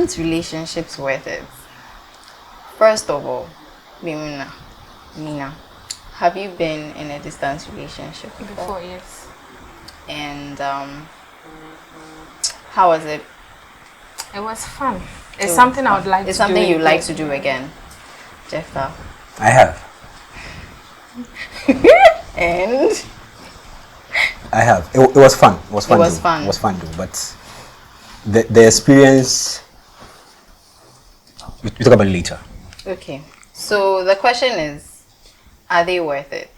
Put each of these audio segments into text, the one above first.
distance relationships worth it? First of all, Mina, have you been in a distance relationship before? Yes. And how was it? It was fun. It's something I would like to do. It's something you like to do again, Jefta? I have. And I have. It was fun. It was fun. It was fun. It was fun, though. But the experience, we talk about it later. okay. So the question is, are they worth it?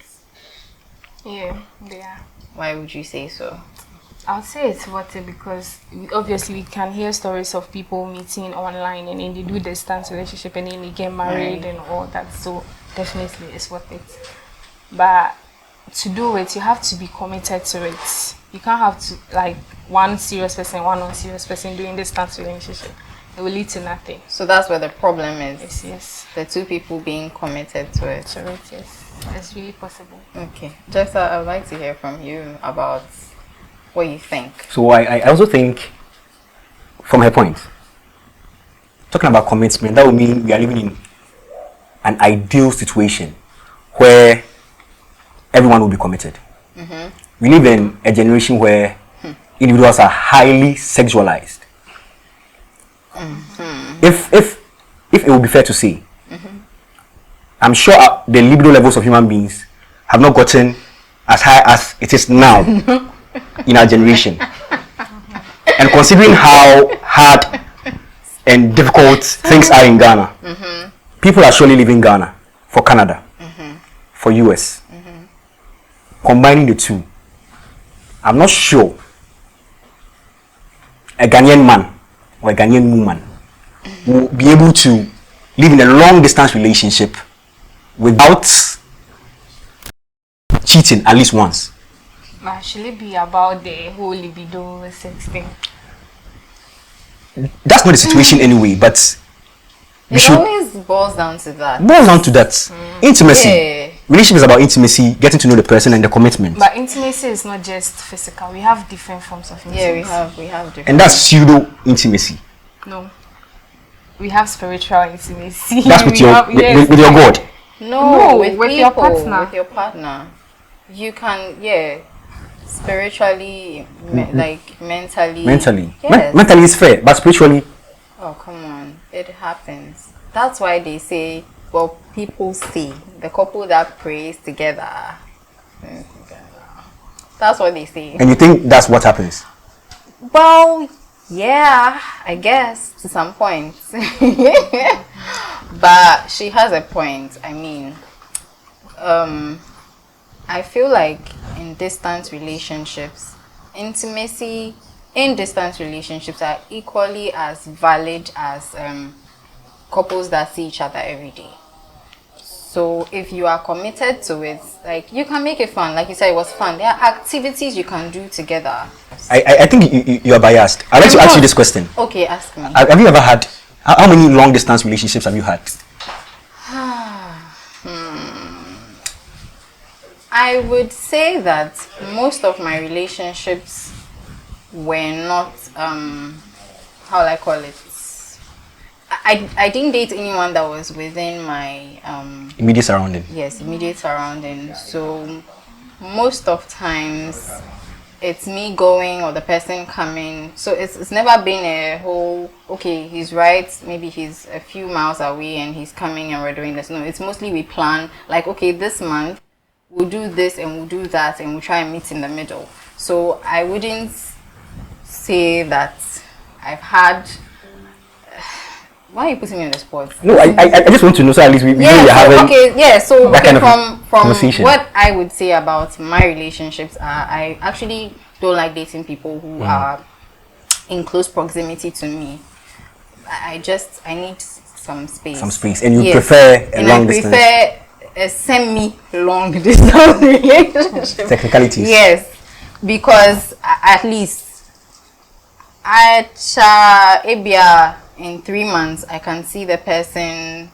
Yeah, they are. Why would you say so? I'll say it's worth it because obviously we can hear stories of people meeting online and then they do distance relationship and then they get married and all that. So definitely it's worth it. But to do it, you have to be committed to it. You can't have to like one serious person, one unserious person doing distance relationship. It will lead to nothing. So that's where the problem is. Yes. The two people being committed to it. To it, yes. It's really possible. Okay. Jefta, I would like to hear from you about what you think. So I also think, from her point, talking about commitment, that would mean we are living in an ideal situation where everyone will be committed. We live in a generation where individuals are highly sexualized. If it would be fair to say, I'm sure the libido levels of human beings have not gotten as high as it is now in our generation. And considering how hard and difficult things are in Ghana, people are surely leaving Ghana for Canada, for US. Combining the two, I'm not sure a Ghanaian man or a Ghanaian woman will be able to live in a long distance relationship without cheating at least once. But should it be about the whole libido sex thing? That's not the situation anyway, but It always boils down to that. boils down to that. Intimacy. Yeah. Relationship is about intimacy, getting to know the person and the commitment. But intimacy is not just physical. We have different forms of intimacy. Yeah, we have different. And that's pseudo intimacy. No. We have spiritual intimacy. That's with We your have- yes. with your God. No, with your people, partner. With your partner. You can, spiritually, like mentally. Mentally. Yes. Mentally is fair, but spiritually, Oh, come on. It happens. That's why they say, well, people say, the couple that prays together. That's what they say. and you think that's what happens. Well, yeah, I guess to some point. But she has a point. I mean, I feel like in distant relationships, intimacy in distant relationships are equally as valid as couples that see each other every day. So if you are committed to it, like you can make it fun. Like you said, it was fun. There are activities you can do together. I think you are biased. I'd like to ask you this question. Okay, ask me. Have you ever had, how many long distance relationships have you had? I would say that most of my relationships were not, how will I call it? I didn't date anyone that was within my Immediate surrounding. yes, immediate surrounding. So most of times it's me going or the person coming. So it's never been a whole, okay, he's right, maybe he's a few miles away and he's coming and we're doing this. No, it's mostly we plan, like, okay, this month we'll do this and we'll do that and we'll try and meet in the middle. So I wouldn't say that I've had. Why are you putting me on the spot? No, I just want to know, so at least we know Yeah, you're having okay, yeah, so that okay, kind of from conversation. what I would say about my relationships, I actually don't like dating people who are in close proximity to me. I need some space. some space, and you Yes. prefer a And long I distance. prefer a semi-long distance relationship. Technicalities. Yes, because at least in 3 months I can see the person.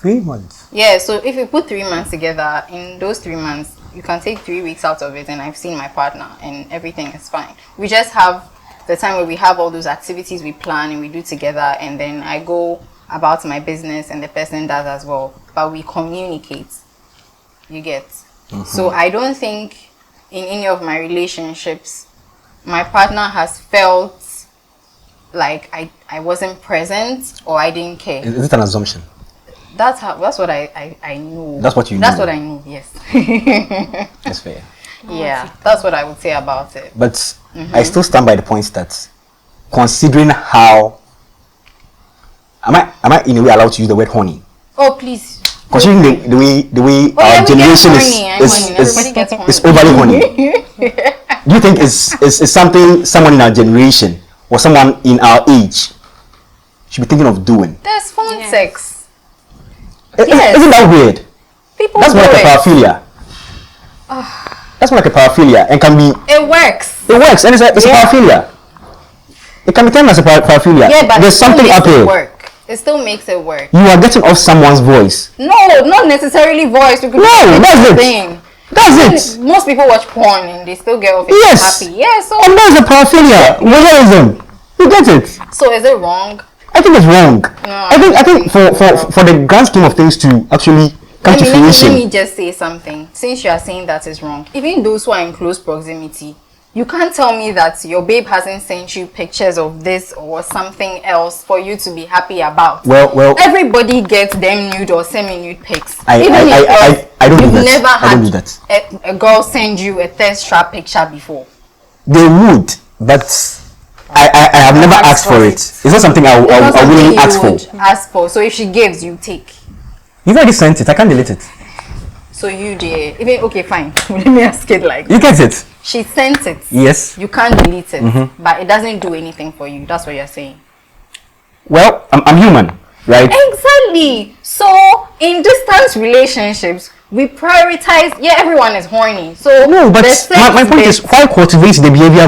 3 months. Yeah, so if you put 3 months together, in those 3 months you can take 3 weeks out of it, and I've seen my partner and everything is fine. We just have the time where we have all those activities we plan and we do together, and then I go about my business and the person does as well. But we communicate. You get. So I don't think in any of my relationships my partner has felt like I wasn't present or I didn't care. Is it an assumption? That's what I know. That's what you That's know. what I know, yes. That's fair. Yeah, that's what I would say about it. But I still stand by the point that, considering how, am I in a way allowed to use the word horny? Oh, please. Considering the way Oh, yeah, our we generation get horny. I'm horny. Everybody gets horny. is overly horny. Do you think it's something someone in our generation or someone in our age should be thinking of doing? There's phone Yes. sex. Yes. Isn't that weird? People That's do more like a it. paraphilia. That's more like a paraphilia and can be. It works. It works and it's a paraphilia. It can be termed as a paraphilia. Yeah, but there's it still something makes up it here. work. It still makes it work. You are getting off someone's voice. No, not necessarily voice. You could No, do that's it. thing. That's it. Most people watch porn and they still get off it Yes. happy. Yeah, so And that's a paraphilia. Voyeurism. You get it? so is it wrong? I think it's wrong. No, I think for the grand scheme of things to actually come to Let me fruition. just say something. Since you are saying that is wrong, even those who are in close proximity, you can't tell me that your babe hasn't sent you pictures of this or something else for you to be happy about. Well, Everybody gets them nude or semi-nude pics. I don't do You've that. never I don't do had that. a girl send you a thirst trap picture before. They would, but I have never asked for it. It's not something I It's not will something willingly you ask for. would ask for. So if she gives, you take. You've already sent it. I can't delete it. So you did. Even okay, fine. Let me ask it like You get it? she sent it. Yes. You can't delete it, but it doesn't do anything for you. That's what you're saying. Well, I'm human, right? Exactly. So in distance relationships, we prioritize. Yeah, everyone is horny. So No, but the sex my point is, bit- why cultivate the behavior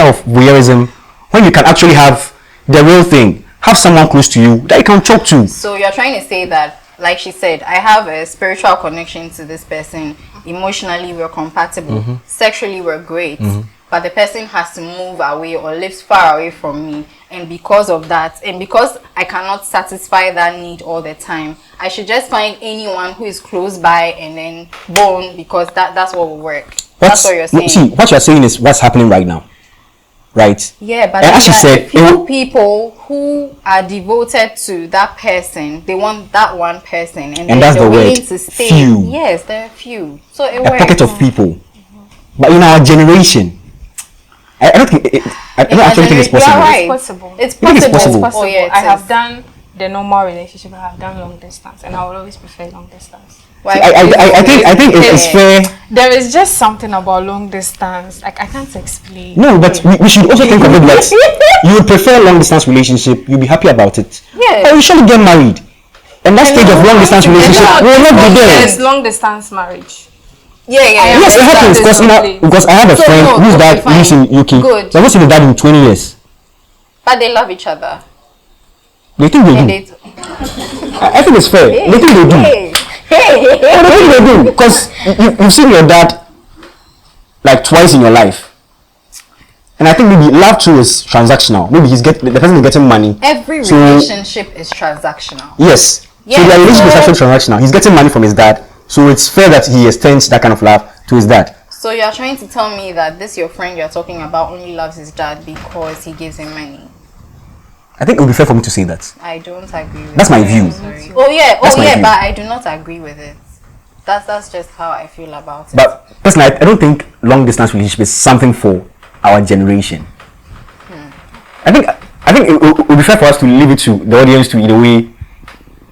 of voyeurism when you can actually have the real thing? Have someone close to you that you can talk to. So you're trying to say that, like she said, I have a spiritual connection to this person. Emotionally, we're compatible. Sexually, we're great. But the person has to move away or lives far away from me. And because of that, and because I cannot satisfy that need all the time, I should just find anyone who is close by and then bone, because that's what will work. That's what you're saying. See, what you're saying is what's happening right now, right? Yeah, but And as she there are said, few people who are devoted to that person. They want that one person, and that's they're the willing word, to stay. few. Yes, there are few. So it A works. pocket of people. But in our generation, I don't think I don't actually think it's You are possible. right. It's possible. It's You think it's possible. possible? Oh yeah, it I have is. done the normal relationship. I have done long distance, and I will always prefer long distance. Why I think it's fair. There is just something about long distance. Like I can't explain. No, but we should also think of it that you would prefer long distance relationship. You'll be happy about it. Yes. Or you should get married. And that stage of long distance relationship will not be there. There's long distance marriage. Yeah, yeah. yeah. Yes, it happens because I have a So, friend no, whose okay, dad lives in fine. UK. Good. They haven't seen the dad in 20 years. But they love each other. They think they And do. they I think it's fair. They think they do. hey, hey, hey. I think they do because you've seen your dad like twice in your life, and I think maybe love too is transactional. Maybe the person is getting money. Every So- relationship is transactional. Yes. Yeah, So their relationship is so- actually transactional. He's getting money from his dad, so it's fair that he extends that kind of love to his dad. So you're trying to tell me that this your friend you're talking about only loves his dad because he gives him money? I think it would be fair for me to say that. I don't agree with That's my it. view. I'm sorry. Oh yeah, That's my view. but I do not agree with it. That's just how I feel about it. But personally, I don't think long distance relationship is something for our generation. I think it would be fair for us to leave it to the audience to, in a way,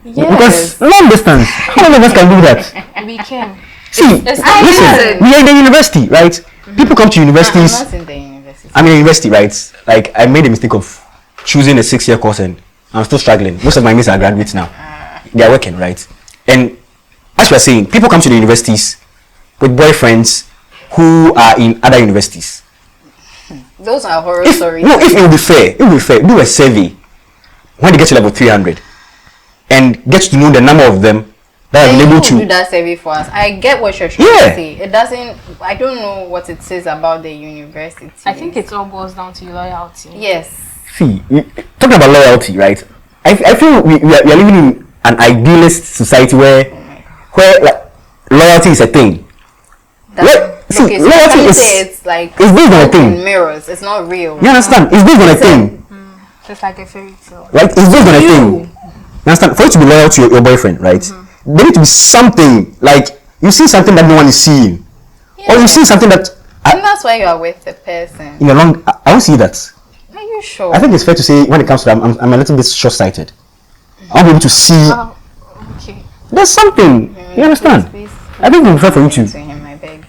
because long distance, how many of us can do that? We can. See, It's I listen, know. we are in the university, right? People come to I'm universities. not in the university. I'm in university, right? Like, I made a mistake of choosing a 6-year course and I'm still struggling. Most of my mates are graduates now. They are working, right? And as we are saying, people come to the universities with boyfriends who are in other universities. Those are horror If stories. it will be fair, do a survey when they get to level 300 and get to know the number of them that I've Then been able you do to. that survey for us. I get what you're trying Yeah. to say. It doesn't. I don't know what it says about the university. I think it all boils down to loyalty. Yes. See, talking about loyalty, right? I feel we are living in an idealist society where like, loyalty is a thing. See, Okay, so loyalty you is say it's like it's based on a smoke and thing. mirrors. It's not real. You understand? It's based on a thing, Just like a fairy tale. right? It's based on a thing. You understand? For you to be loyal to your boyfriend, right? There need to be something, like you see something that no one is seeing, or you see something that And that's why you are with the person. in a long. I don't see that. Are you sure? I think it's fair to say when it comes to that, I'm a little bit short-sighted. I want able to see. Oh, okay. There's something. You understand? Please, I think it's fair for you to to. him, I beg.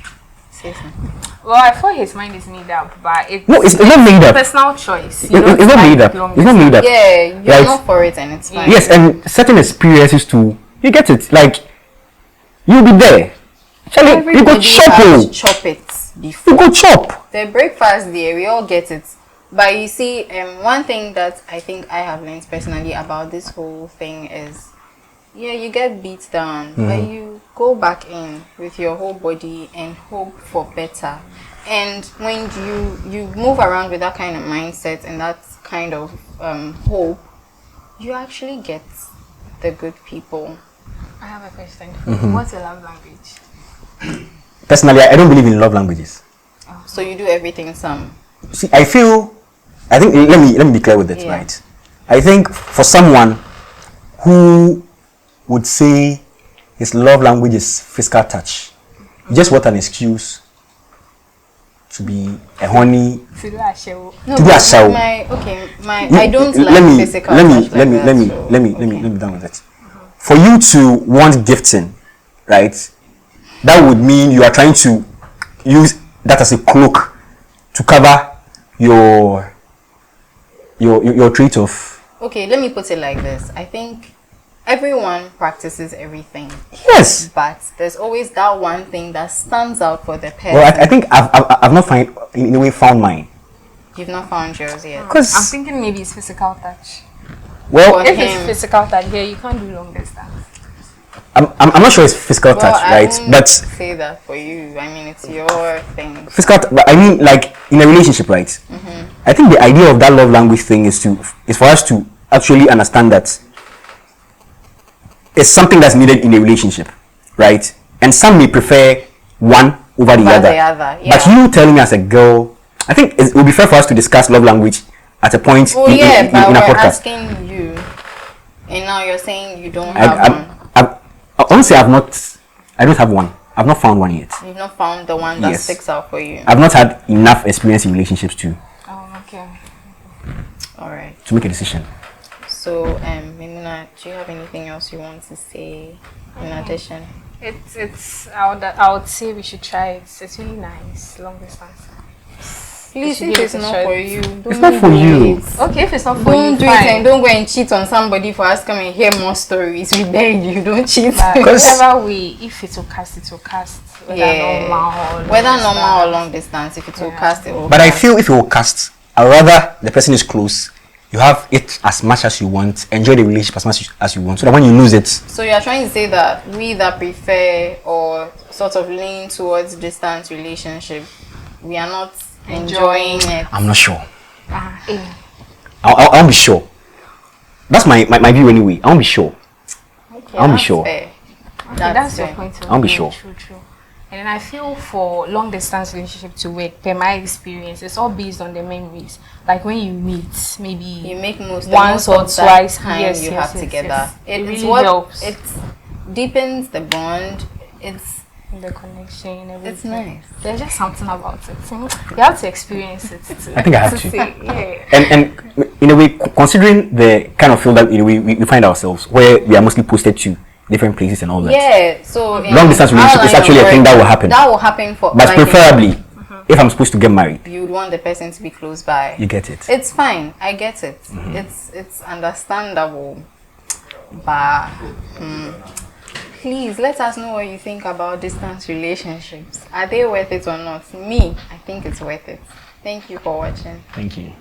Say something. Well, I thought his mind is made up, but it's No, it's not made up. personal choice. It's not made up. It's not made up. Yeah, you're Right. not for it, and it's fine. Yes, and certain experiences too. You get it. Like you'll be there. Charlie, you go Everybody chop. has Oh. chop it before. You go chop. The breakfast there, we all get it. But you see, one thing that I think I have learned personally about this whole thing is, yeah, you get beat down, but you go back in with your whole body and hope for better. And when you move around with that kind of mindset and that kind of hope, you actually get the good people. I have a question. What's your love language? Personally, I don't believe in love languages. So you do everything some. See, I think let me be clear with it, Yeah. right? I think for someone who would say his love language is physical touch, you just want an excuse to be a honey. To do a show. No, To be a but show. I don't like physical touch like that, so- let me down with it. For you to want gifting, right? That would mean you are trying to use that as a cloak to cover your trait of. Okay, let me put it like this. I think everyone practices everything, Yes. but there's always that one thing that stands out for the person. Well, I think I've not in a way found mine. You've not found yours yet. I'm Because thinking maybe it's physical touch. well, For If him. it's physical touch, yeah, you can't do long distance. I'm not sure it's physical Well, touch, I right? won't But say that for you. I mean, it's your thing. but I mean, like in a relationship, right? I think the idea of that love language thing is for us to actually understand that it's something that's needed in a relationship, right? And some may prefer one over the Over other. the other, But yeah. you telling as a girl, I think it would be fair for us to discuss love language at a point Oh yeah, but in a we're podcast. asking you, and now you're saying you don't have one. Honestly, I don't have one. I've not found one yet. You've not found the one that Yes. sticks out for you. I've not had enough experience in relationships to Okay. All right. make a decision. So, Mimuna, do you have anything else you want to say in addition? It's I would say we should try it. It's really nice. Long distance. Please, should if give it's it a not shot. for you, don't It's not for do you. it. Okay, if it's not for Don't you, do fine. it and don't go and cheat on somebody for us come and hear more stories. We beg you, don't cheat. But Because- whichever way, if it will cast, it will cast. Whether Yeah. normal or Whether long normal or distance. long distance, if it will Yeah. cast, it will But I cast. feel if you will cast, I'd rather the person is close. You have it as much as you want. Enjoy the relationship as much as you want. So that when you lose it, So you are trying to say that we that prefer or sort of lean towards distance relationship, we are not enjoying it. I'm not sure. Eh. I won't be sure. That's my view anyway. I won't be sure. Okay, I'll be that's sure. fair. Okay, that's your fair. point of I'll be view. sure. True. And then I feel for long distance relationship to work, per my experience, it's all based on the memories. Like when you meet, maybe You make most once most or of that twice time yes, you yes, have yes, together. yes. It It is really what helps. it deepens the bond. It's the connection, everything. it's nice. There's just something about it. You have to experience it. I think I have to. say, yeah. And in a way, considering the kind of field that in a way we find ourselves, where we are mostly posted to different places and all that. Yeah. So in Long distance our relationship is line of actually a thing work, that will happen. That will happen for. But like, in- preferably, if I'm supposed to get married, you would want the person to be close by. you get it. It's fine. I get it. It's understandable. But please let us know what you think about distance relationships. Are they worth it or not? Me, I think it's worth it. Thank you for watching. Thank you.